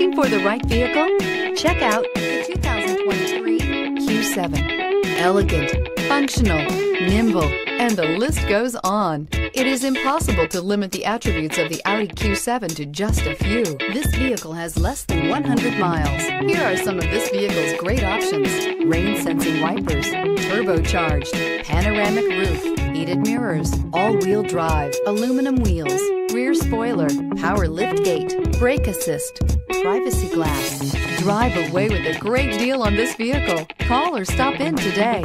Looking for the right vehicle? Check out the 2023 Q7. Elegant, functional, nimble, and the list goes on. It is impossible to limit the attributes of the Audi Q7 to just a few. This vehicle has less than 100 miles. Here are some of this vehicle's great options: rain-sensing wipers, turbocharged, panoramic roof, heated mirrors, all-wheel drive, aluminum wheels, rear spoiler, power liftgate, brake assist, privacy glass. Drive away with a great deal on this vehicle. Call or stop in today.